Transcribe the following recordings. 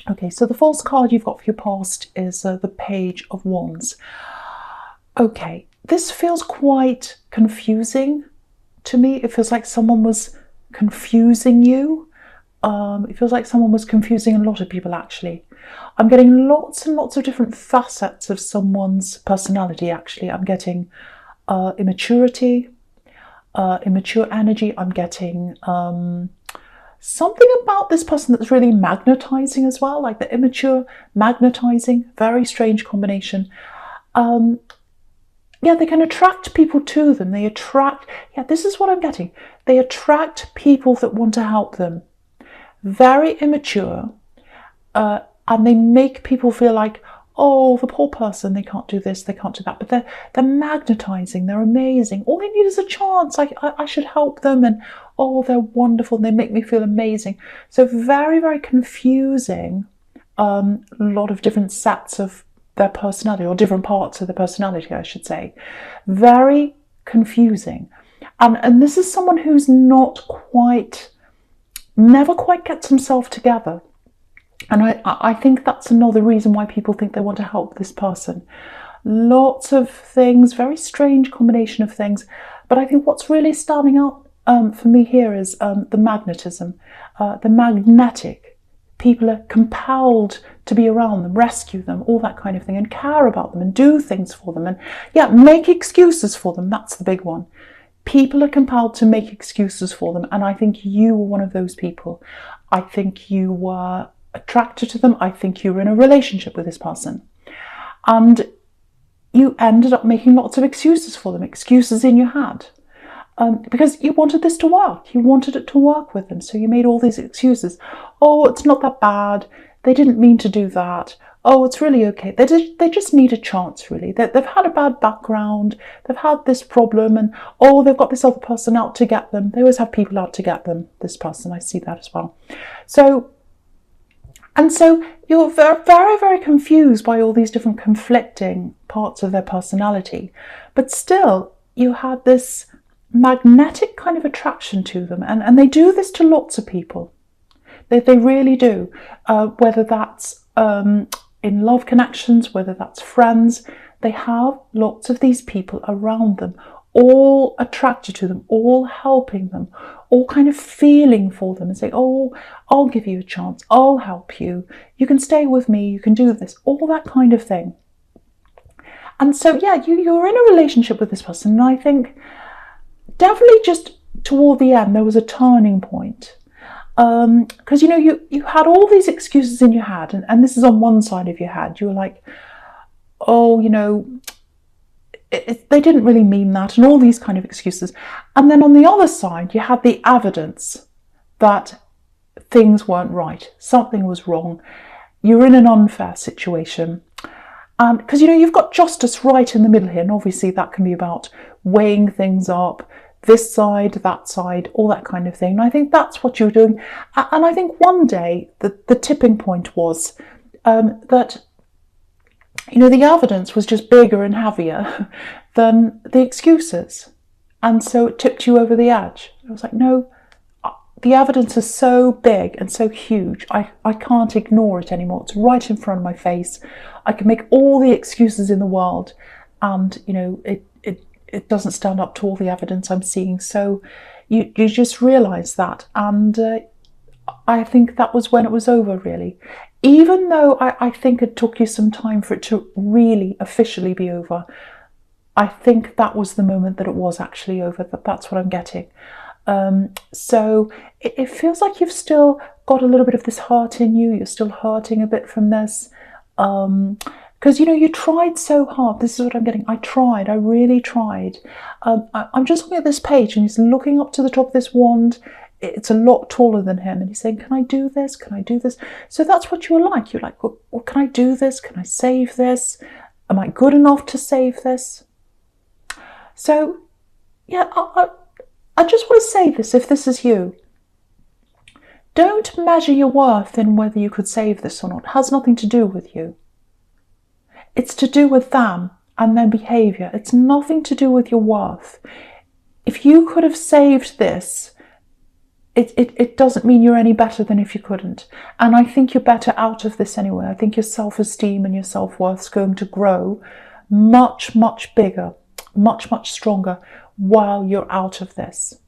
Okay, so the false card you've got for your past is the Page of Wands. Okay, this feels quite confusing to me. It feels like someone was confusing you. It feels like someone was confusing a lot of people, actually. I'm getting lots and lots of different facets of someone's personality, actually. I'm getting immaturity, immature energy. I'm getting something about this person that's really magnetizing as well, like the immature magnetizing, very strange combination. Yeah, they can attract people to them. They attract, yeah, this is what I'm getting. They attract people that want to help them. Very immature, and they make people feel like, oh, the poor person, they can't do this, they can't do that. But they're magnetizing, they're amazing. All they need is a chance. I should help them, and oh, they're wonderful, and they make me feel amazing. So very, very confusing, a lot of different sets of their personality, or different parts of their personality, I should say. Very confusing. And this is someone who's never quite gets himself together. And I think that's another reason why people think they want to help this person. Lots of things, very strange combination of things. But I think what's really standing out for me here is the magnetism, the magnetic. People are compelled to be around them, rescue them, all that kind of thing, and care about them and do things for them. And yeah, make excuses for them. That's the big one. People are compelled to make excuses for them. And I think you were one of those people. I think you were attracted to them. I think you were in a relationship with this person. And you ended up making lots of excuses for them, excuses in your head. Because you wanted this to work. You wanted it to work with them. So you made all these excuses. Oh, it's not that bad. They didn't mean to do that. Oh, it's really okay. They just need a chance, really. They've had a bad background. They've had this problem. And, oh, they've got this other person out to get them. They always have people out to get them, this person. I see that as well. So you're very, very confused by all these different conflicting parts of their personality. But still, you had this magnetic kind of attraction to them. And they do this to lots of people. They really do. Whether that's in love connections, whether that's friends, they have lots of these people around them, all attracted to them, all helping them, all kind of feeling for them and saying, oh, I'll give you a chance, I'll help you, you can stay with me, you can do this, all that kind of thing. And so, yeah, you're in a relationship with this person, and I think definitely just toward the end there was a turning point. Because, you had all these excuses in your head, and this is on one side of your head. You were like, oh, they didn't really mean that, and all these kind of excuses. And then on the other side, you had the evidence that things weren't right. Something was wrong. You're in an unfair situation. Because, you've got justice right in the middle here. And obviously that can be about weighing things up, this side, that side, all that kind of thing. And I think that's what you're doing. And I think one day the tipping point was that, the evidence was just bigger and heavier than the excuses. And so it tipped you over the edge. I was like, no, the evidence is so big and so huge. I can't ignore it anymore. It's right in front of my face. I can make all the excuses in the world. And, it doesn't stand up to all the evidence I'm seeing. So you just realise that. And I think that was when it was over, really. Even though I think it took you some time for it to really officially be over, I think that was the moment that it was actually over. That's what I'm getting. So it feels like you've still got a little bit of this hurt in you. You're still hurting a bit from this. Because, you tried so hard. This is what I'm getting. I really tried. I'm just looking at this page, and he's looking up to the top of this wand. It's a lot taller than him. And he's saying, can I do this? Can I do this? So that's what you're like. You're like, well, can I do this? Can I save this? Am I good enough to save this? So, yeah, I just want to say this, if this is you. Don't measure your worth in whether you could save this or not. It has nothing to do with you. It's to do with them and their behaviour. It's nothing to do with your worth. If you could have saved this, it doesn't mean you're any better than if you couldn't. And I think you're better out of this anyway. I think your self-esteem and your self-worth is going to grow much, much bigger, much, much stronger while you're out of this.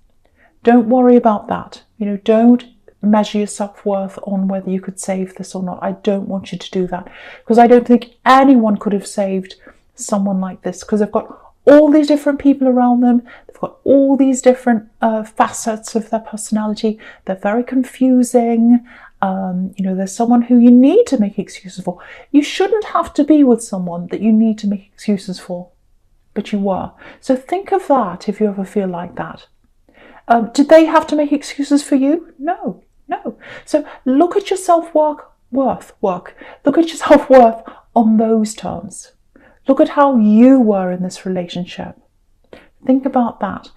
Don't worry about that. Don't measure your self-worth on whether you could save this or not. I don't want you to do that, because I don't think anyone could have saved someone like this, because they've got all these different people around them. They've got all these different facets of their personality. They're very confusing. There's someone who you need to make excuses for. You shouldn't have to be with someone that you need to make excuses for, but you were. So think of that if you ever feel like that. Did they have to make excuses for you? No. So look at your self-worth. Look at your self-worth on those terms. Look at how you were in this relationship. Think about that.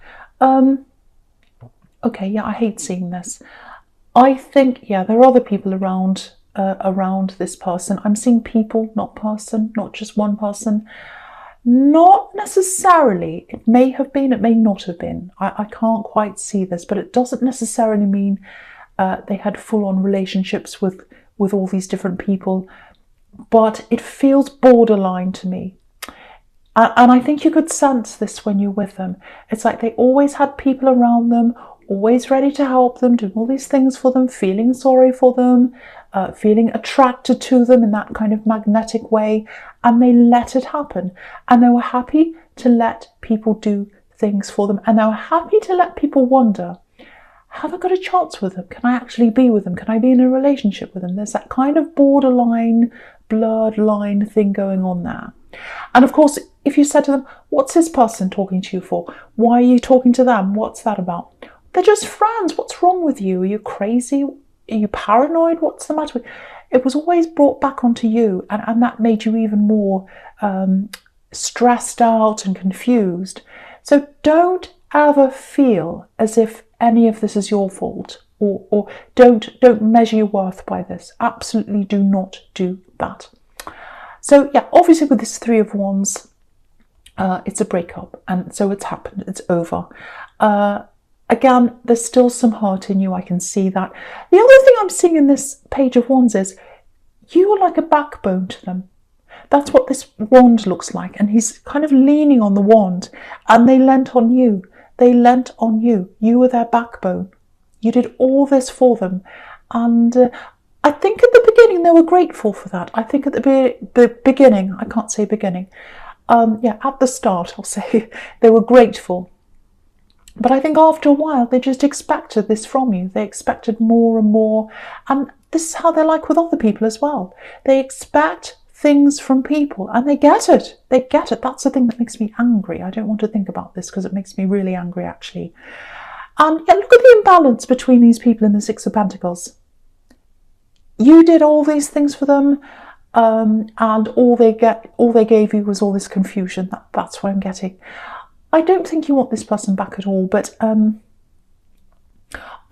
Okay, yeah, I hate seeing this. I think, yeah, there are other people around this person. I'm seeing people, not person, not just one person. Not necessarily. It may have been, it may not have been. I can't quite see this, but it doesn't necessarily mean they had full-on relationships with all these different people. But it feels borderline to me. And I think you could sense this when you're with them. It's like they always had people around them, always ready to help them, doing all these things for them, feeling sorry for them, feeling attracted to them in that kind of magnetic way. And they let it happen. And they were happy to let people do things for them. And they were happy to let people wonder, have I got a chance with them? Can I actually be with them? Can I be in a relationship with them? There's that kind of borderline, blurred line thing going on there. And of course, if you said to them, what's this person talking to you for? Why are you talking to them? What's that about? They're just friends. What's wrong with you? Are you crazy? Are you paranoid? What's the matter with you? It was always brought back onto you, and that made you even more stressed out and confused. So don't ever feel as if any of this is your fault, or don't measure your worth by this. Absolutely do not do that. So yeah, obviously with this Three of Wands, it's a breakup, and so it's happened, it's over. Again, there's still some hurt in you, I can see that. The other thing I'm seeing in this Page of Wands is you are like a backbone to them. That's what this wand looks like, and he's kind of leaning on the wand, and they lent on you. They lent on you. You were their backbone. You did all this for them, and I think at the beginning they were grateful for that. I think at the beginning, I can't say beginning, at the start I'll say, they were grateful. But I think after a while they just expected this from you. They expected more and more, and this is how they're like with other people as well. They expect things from people, and they get it. They get it. That's the thing that makes me angry. I don't want to think about this because it makes me really angry, actually. And yeah, look at the imbalance between these people in the Six of Pentacles. You did all these things for them, and all they gave you was all this confusion. That's what I'm getting. I don't think you want this person back at all, but I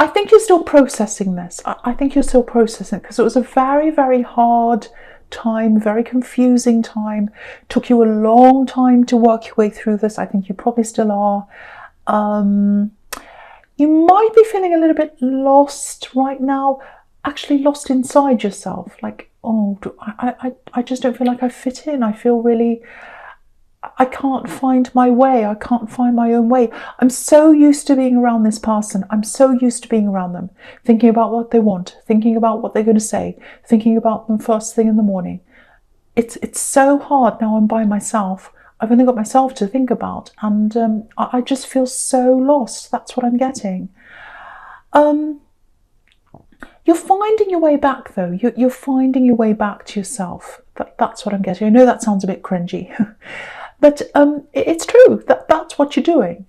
think you're still processing this. I think you're still processing it because it was a very, very hard time, very confusing time. Took you a long time to work your way through this. I think you probably still are. You might be feeling a little bit lost right now, actually lost inside yourself. Like, oh, I just don't feel like I fit in. I feel really... I can't find my way. I can't find my own way. I'm so used to being around this person. I'm so used to being around them, thinking about what they want, thinking about what they're going to say, thinking about them first thing in the morning. It's so hard now I'm by myself. I've only got myself to think about, and I just feel so lost. That's what I'm getting. You're finding your way back, though. You're finding your way back to yourself. That's what I'm getting. I know that sounds a bit cringy. But it's true, that's what you're doing.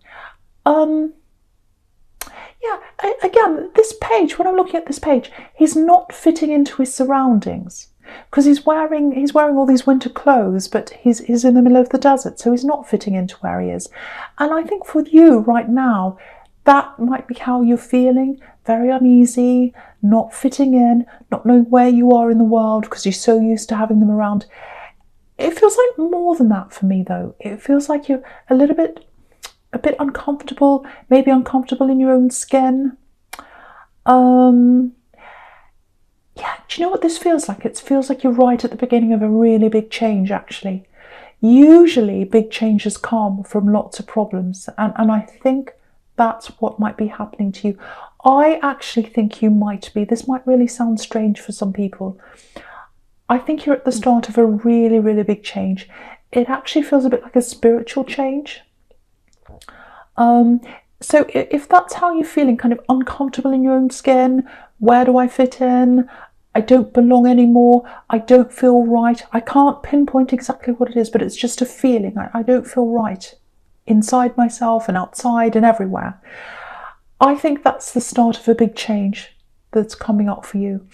Again, this page, when I'm looking at this page, he's not fitting into his surroundings because he's wearing all these winter clothes, but he's in the middle of the desert, so he's not fitting into where he is. And I think for you right now, that might be how you're feeling, very uneasy, not fitting in, not knowing where you are in the world because you're so used to having them around. It feels like more than that for me, though. It feels like you're a bit uncomfortable, maybe uncomfortable in your own skin. Um, yeah, do you know what this feels like? It feels like you're right at the beginning of a really big change, actually. Usually, big changes come from lots of problems, and I think that's what might be happening to you. I actually think you might be, this might really sound strange for some people, I think you're at the start of a really, really big change. It actually feels a bit like a spiritual change. So if that's how you're feeling, kind of uncomfortable in your own skin, where do I fit in? I don't belong anymore. I don't feel right. I can't pinpoint exactly what it is, but it's just a feeling. I don't feel right inside myself and outside and everywhere. I think that's the start of a big change that's coming up for you.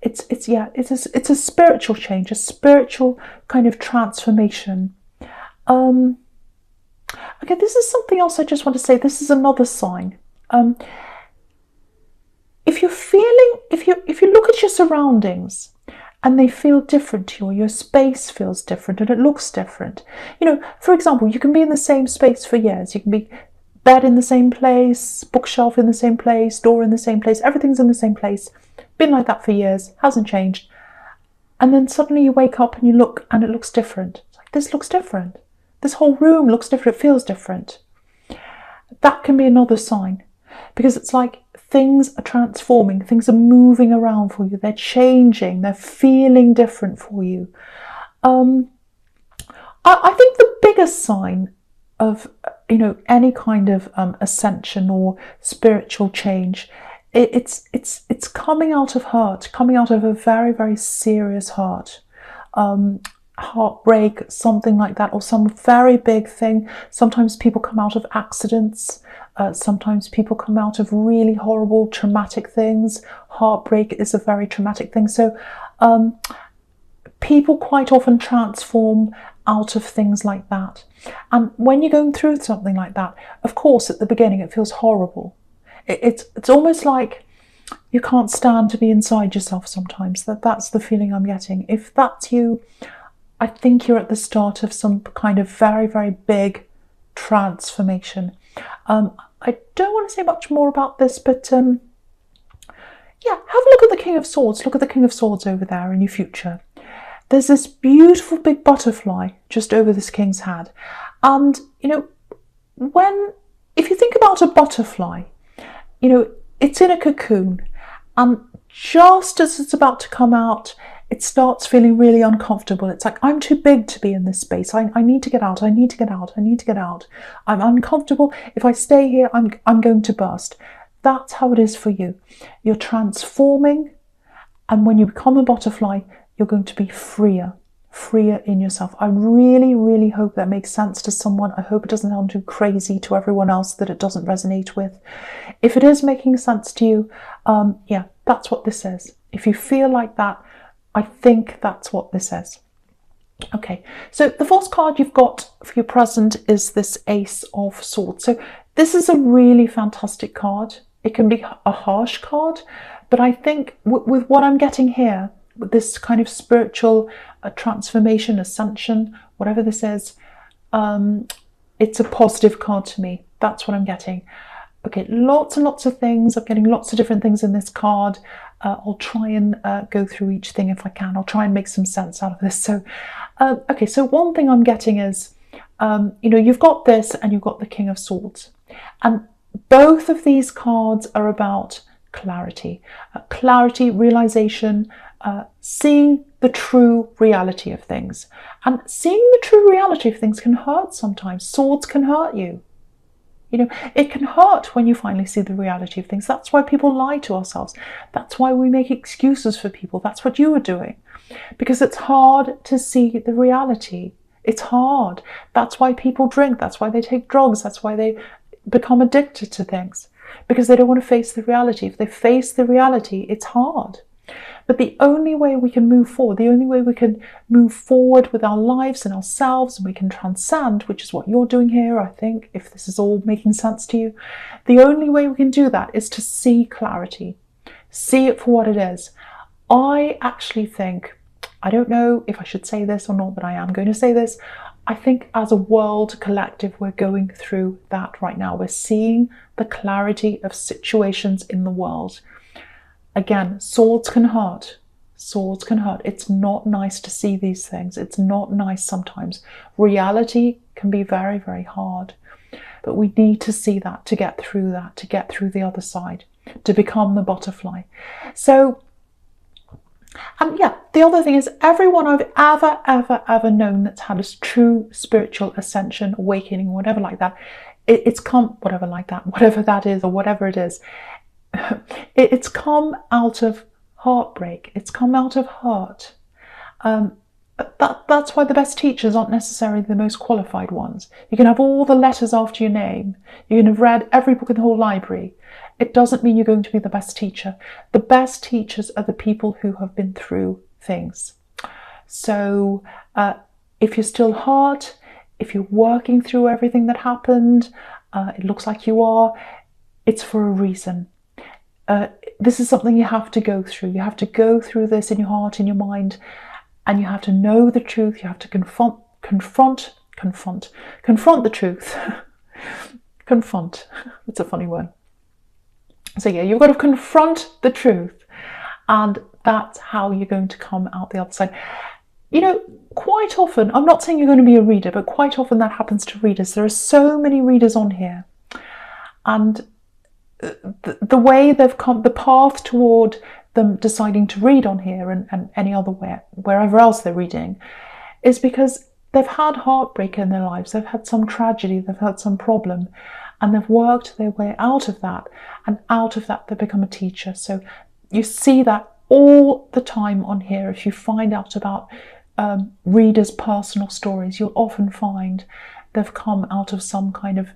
It's a spiritual change, a spiritual kind of transformation. Okay, this is something else I just want to say. This is another sign. If you look at your surroundings and they feel different to you, or your space feels different and it looks different. For example, you can be in the same space for years. You can be bed in the same place, bookshelf in the same place, door in the same place, everything's in the same place. Been like that for years, hasn't changed. And then suddenly you wake up and you look and it looks different. It's like, this looks different. This whole room looks different, it feels different. That can be another sign, because it's like things are transforming, things are moving around for you, they're changing, they're feeling different for you. I think the biggest sign of any kind of ascension or spiritual change, it's coming out of hurt, coming out of a very, very serious hurt. Heartbreak, something like that, or some very big thing. Sometimes people come out of accidents. Sometimes people come out of really horrible, traumatic things. Heartbreak is a very traumatic thing. So people quite often transform out of things like that. And when you're going through something like that, of course, at the beginning, it feels horrible. It's almost like you can't stand to be inside yourself sometimes. That's the feeling I'm getting. If that's you, I think you're at the start of some kind of very, very big transformation. I don't want to say much more about this, but yeah, have a look at the King of Swords. Look at the King of Swords over there in your future. There's this beautiful big butterfly just over this king's head. And, if you think about a butterfly, it's in a cocoon. And just as it's about to come out, it starts feeling really uncomfortable. It's like, I'm too big to be in this space. I need to get out. I need to get out. I need to get out. I'm uncomfortable. If I stay here, I'm going to burst. That's how it is for you. You're transforming. And when you become a butterfly, you're going to be freer in yourself. I really, really hope that makes sense to someone. I hope it doesn't sound too crazy to everyone else that it doesn't resonate with. If it is making sense to you, yeah, that's what this is. If you feel like that, I think that's what this is. Okay, so the first card you've got for your present is this Ace of Swords. So this is a really fantastic card. It can be a harsh card, but I think with what I'm getting here, with this kind of spiritual transformation, ascension, whatever this is, it's a positive card to me. That's what I'm getting. Okay, lots and lots of things. I'm getting lots of different things in this card. I'll try and go through each thing if I can. I'll try and make some sense out of this. So, okay, so one thing I'm getting is, you've got this and you've got the King of Swords. And both of these cards are about clarity. Clarity, realization, seeing the true reality of things. And seeing the true reality of things can hurt sometimes. Swords can hurt you. It can hurt when you finally see the reality of things. That's why people lie to ourselves. That's why we make excuses for people. That's what you were doing. Because it's hard to see the reality. It's hard. That's why people drink. That's why they take drugs. That's why they become addicted to things. Because they don't want to face the reality. If they face the reality, it's hard. But the only way we can move forward, the only way we can move forward with our lives and ourselves, and we can transcend, which is what you're doing here, I think, if this is all making sense to you, the only way we can do that is to see clarity, see it for what it is. I actually think, I don't know if I should say this or not, but I am going to say this. I think as a world collective, we're going through that right now. We're seeing the clarity of situations in the world. Again, swords can hurt. Swords can hurt. It's not nice to see these things. It's not nice sometimes. Reality can be very, very hard. But we need to see that, to get through that, to get through the other side, to become the butterfly. So, yeah, the other thing is, everyone I've ever known that's had a true spiritual ascension, awakening, whatever like that, it's come, whatever that is, or whatever it is, it's come out of heartbreak. It's come out of hurt. That's why the best teachers aren't necessarily the most qualified ones. You can have all the letters after your name. You can have read every book in the whole library. It doesn't mean you're going to be the best teacher. The best teachers are the people who have been through things. So if you're still hurt, if you're working through everything that happened, it looks like you are, it's for a reason. This is something you have to go through. You have to go through this in your heart, in your mind, and you have to know the truth. You have to confront the truth. Confront. That's a funny word. So yeah, you've got to confront the truth, and that's how you're going to come out the other side. You know, quite often, I'm not saying you're going to be a reader, but quite often that happens to readers. There are so many readers on here, and the way they've come, the path toward them deciding to read on here and any other wherever else they're reading, is because they've had heartbreak in their lives. They've had some tragedy, they've had some problem, and they've worked their way out of that, and out of that they become a teacher. So you see that all the time on here. If you find out about readers' personal stories, you'll often find they've come out of some kind of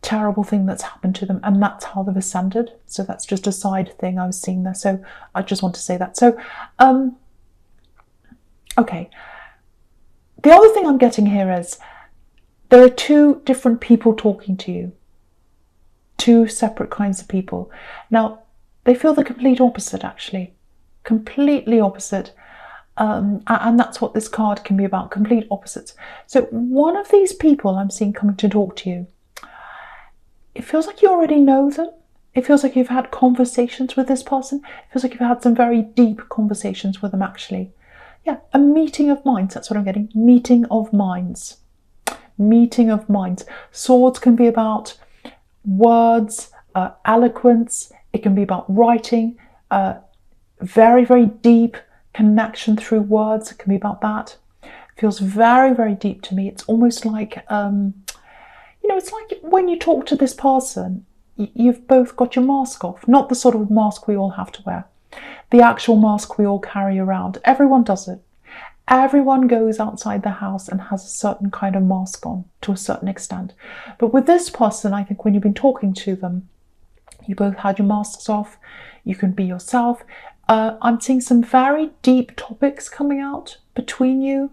terrible thing that's happened to them, and that's how they've ascended. So that's just a side thing I was seeing there, so I just want to say that. So okay, the other thing I'm getting here is there are two different people talking to you, two separate kinds of people. Now they feel the complete opposite, actually, completely opposite, and that's what this card can be about, complete opposites. So one of these people I'm seeing coming to talk to you, it feels like you already know them. It feels like you've had conversations with this person. It feels like you've had some very deep conversations with them, actually. Yeah, a meeting of minds. That's what I'm getting. Meeting of minds. Meeting of minds. Swords can be about words, eloquence. It can be about writing. Very, very deep connection through words. It can be about that. It feels very, very deep to me. It's almost like... you know, it's like when you talk to this person, you've both got your mask off. Not the sort of mask we all have to wear. The actual mask we all carry around. Everyone does it. Everyone goes outside the house and has a certain kind of mask on, to a certain extent. But with this person, I think when you've been talking to them, you both had your masks off. You can be yourself. I'm seeing some very deep topics coming out between you.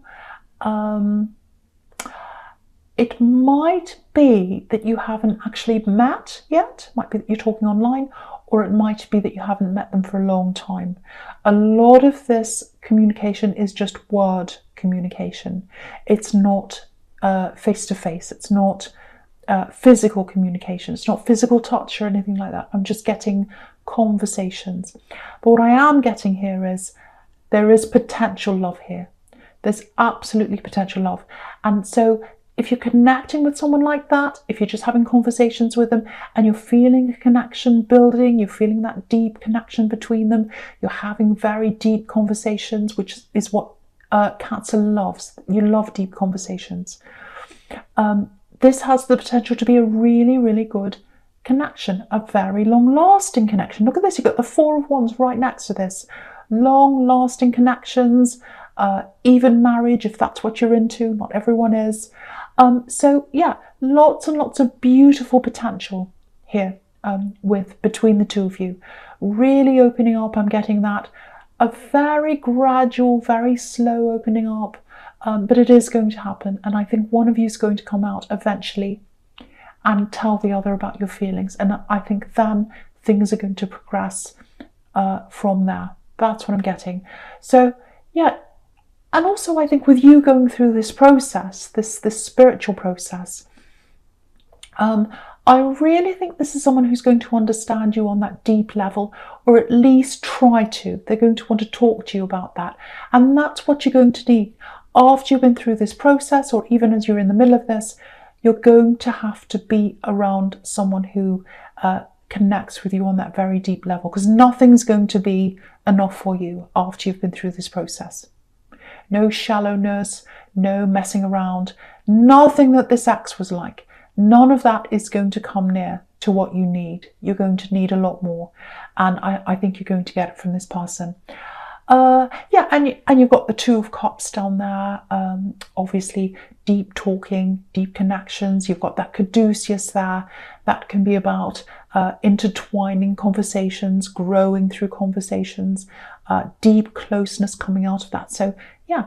It might be that you haven't actually met yet. It might be that you're talking online, or it might be that you haven't met them for a long time. A lot of this communication is just word communication. It's not face-to-face. It's not physical communication. It's not physical touch or anything like that. I'm just getting conversations. But what I am getting here is there is potential love here. There's absolutely potential love. And so if you're connecting with someone like that, if you're just having conversations with them and you're feeling a connection building, you're feeling that deep connection between them, you're having very deep conversations, which is what Cancer loves. You love deep conversations. This has the potential to be a really, really good connection, a very long-lasting connection. Look at this, you've got the Four of Wands right next to this. Long-lasting connections, even marriage, if that's what you're into. Not everyone is. So yeah, lots and lots of beautiful potential here between the two of you. Really opening up, I'm getting that. A very gradual, very slow opening up, but it is going to happen. And I think one of you is going to come out eventually and tell the other about your feelings. And I think then things are going to progress from there. That's what I'm getting. So yeah. And also, I think with you going through this process, this spiritual process, I really think this is someone who's going to understand you on that deep level, or at least try to. They're going to want to talk to you about that. And that's what you're going to need. After you've been through this process, or even as you're in the middle of this, you're going to have to be around someone who connects with you on that very deep level, because nothing's going to be enough for you after you've been through this process. No shallowness, no messing around, nothing that this ex was like. None of that is going to come near to what you need. You're going to need a lot more. And I think you're going to get it from this person. Yeah, and you've got the Two of Cups down there. Obviously, deep talking, deep connections. You've got that caduceus there. That can be about intertwining conversations, growing through conversations, deep closeness coming out of that. So, yeah.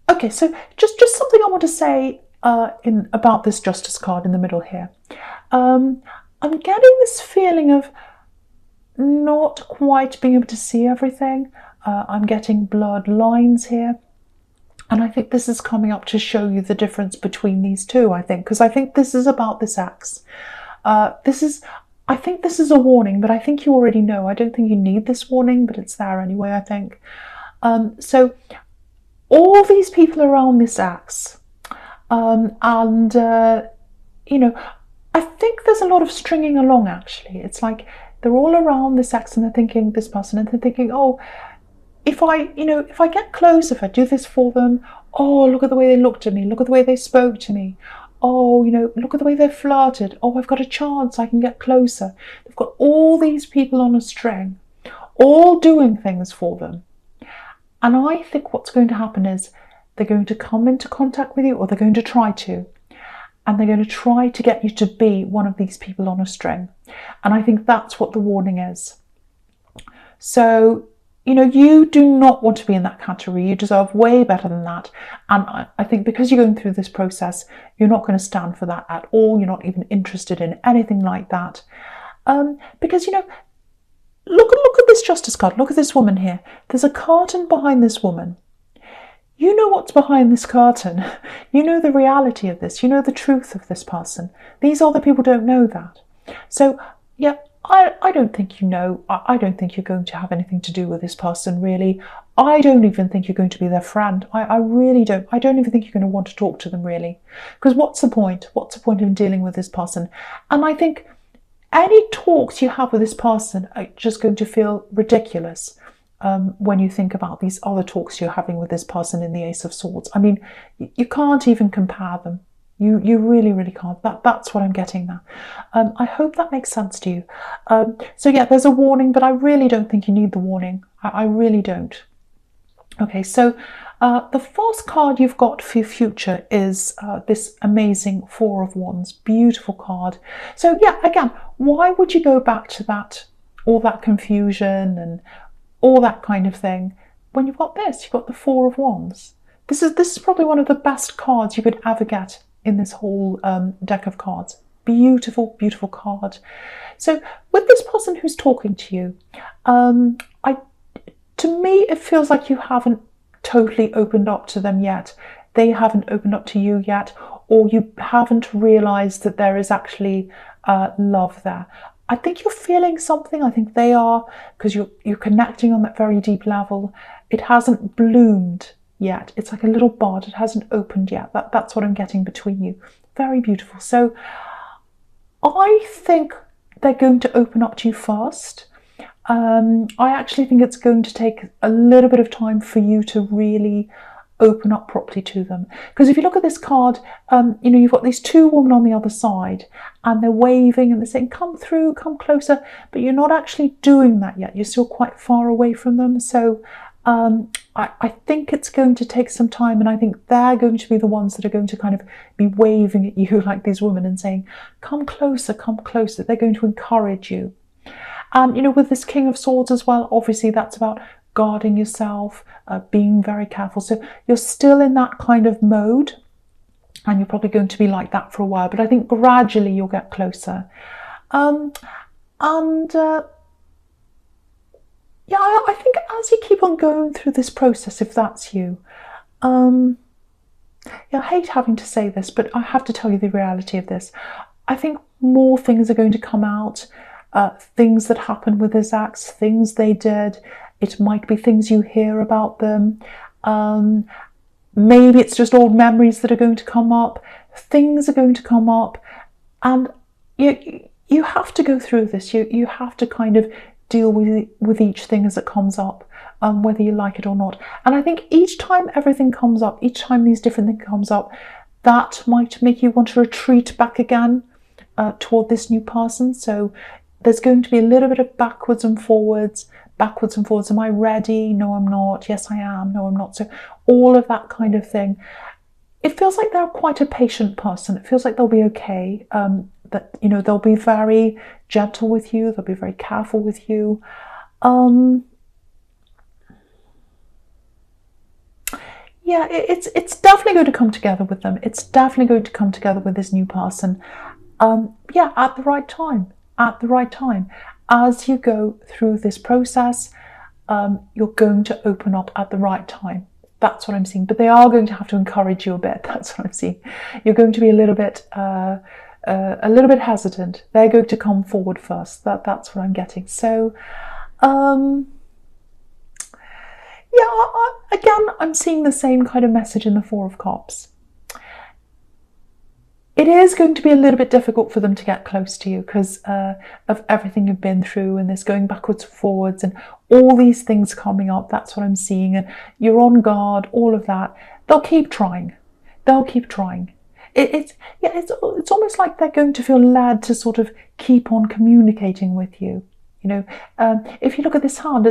Okay, so just something I want to say about this Justice card in the middle here. I'm getting this feeling of not quite being able to see everything. I'm getting blurred lines here. And I think this is coming up to show you the difference between these two, I think, because I think this is about this ex. I think this is a warning, but I think you already know. I don't think you need this warning, but it's there anyway, I think. So all these people around this ex, you know, I think there's a lot of stringing along, actually. It's like they're all around this ex and they're thinking, this person, and they're thinking, oh, if I get close, if I do this for them, oh, look at the way they looked at me, look at the way they spoke to me, oh, look at the way they flirted, oh, I've got a chance, I can get closer. They've got all these people on a string, all doing things for them. And I think what's going to happen is they're going to come into contact with you, or they're going to try to, and they're going to try to get you to be one of these people on a string. And I think that's what the warning is. So, you do not want to be in that category. You deserve way better than that. And I think because you're going through this process, you're not going to stand for that at all. You're not even interested in anything like that. Because, look at this Justice card. Look at this woman here. There's a curtain behind this woman. You know what's behind this curtain. You know the reality of this. You know the truth of this person. These other people don't know that. So, yeah, I don't think you know. I don't think you're going to have anything to do with this person, really. I don't even think you're going to be their friend. I really don't. I don't even think you're going to want to talk to them, really. Because what's the point? What's the point in dealing with this person? And I think any talks you have with this person are just going to feel ridiculous when you think about these other talks you're having with this person in the Ace of Swords. I mean, you can't even compare them. You really, really can't. That's what I'm getting now. I hope that makes sense to you. So yeah, there's a warning, but I really don't think you need the warning. I really don't. Okay, so the first card you've got for your future is this amazing Four of Wands. Beautiful card. So yeah, again, why would you go back to that, all that confusion and all that kind of thing, when you've got this? You've got the Four of Wands. This is probably one of the best cards you could ever get in this whole deck of cards. Beautiful, beautiful card. So with this person who's talking to you, to me, it feels like you haven't totally opened up to them yet. They haven't opened up to you yet, or you haven't realised that there is actually love there. I think you're feeling something. I think they are, because you're connecting on that very deep level. It hasn't bloomed yet. It's like a little bud. It hasn't opened yet. That's what I'm getting between you. Very beautiful. So I think they're going to open up to you first. I actually think it's going to take a little bit of time for you to really open up properly to them. Because if you look at this card, you've got these two women on the other side, and they're waving and they're saying, come through, come closer, but you're not actually doing that yet. You're still quite far away from them. So I think it's going to take some time, and I think they're going to be the ones that are going to kind of be waving at you like these women and saying, come closer, come closer. They're going to encourage you. And, with this King of Swords as well, obviously that's about guarding yourself, being very careful. So you're still in that kind of mode, and you're probably going to be like that for a while, but I think gradually you'll get closer. Yeah, I think as you keep on going through this process, if that's you, Yeah, I hate having to say this, but I have to tell you the reality of this. I think more things are going to come out, things that happened with his ex, things they did. It might be things you hear about them. Maybe it's just old memories that are going to come up. Things are going to come up, and you have to go through this. You have to kind of deal with each thing as it comes up, whether you like it or not. And I think each time everything comes up, each time these different things comes up, that might make you want to retreat back again toward this new person. So there's going to be a little bit of backwards and forwards. Am I ready? No, I'm not. Yes, I am. No, I'm not. So all of that kind of thing. It feels like they're quite a patient person. It feels like they'll be okay. That, you know, they'll be very gentle with you. They'll be very careful with you. Yeah, it's definitely going to come together with them. It's definitely going to come together with this new person. Yeah, at the right time. At the right time. As you go through this process, you're going to open up at the right time. That's what I'm seeing. But they are going to have to encourage you a bit. That's what I'm seeing. You're going to be a little bit hesitant. They're going to come forward first. That's what I'm getting. So, yeah, again, I'm seeing the same kind of message in the Four of Cups. It is going to be a little bit difficult for them to get close to you because of everything you've been through and this going backwards and forwards and all these things coming up. That's what I'm seeing. And you're on guard, all of that. They'll keep trying. They'll keep trying. It's almost like they're going to feel led to sort of keep on communicating with you. You know, if you look at this hand,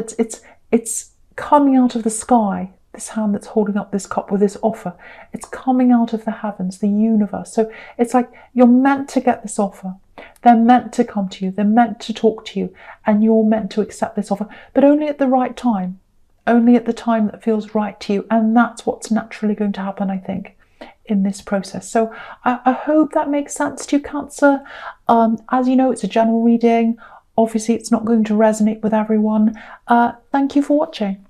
it's coming out of the sky. This hand that's holding up this cup with this offer, it's coming out of the heavens, the universe. So it's like you're meant to get this offer. They're meant to come to you. They're meant to talk to you, and you're meant to accept this offer, but only at the right time, only at the time that feels right to you. And that's what's naturally going to happen, I think, in this process. So I hope that makes sense to you, Cancer. As you know, it's a general reading. Obviously, it's not going to resonate with everyone. Thank you for watching.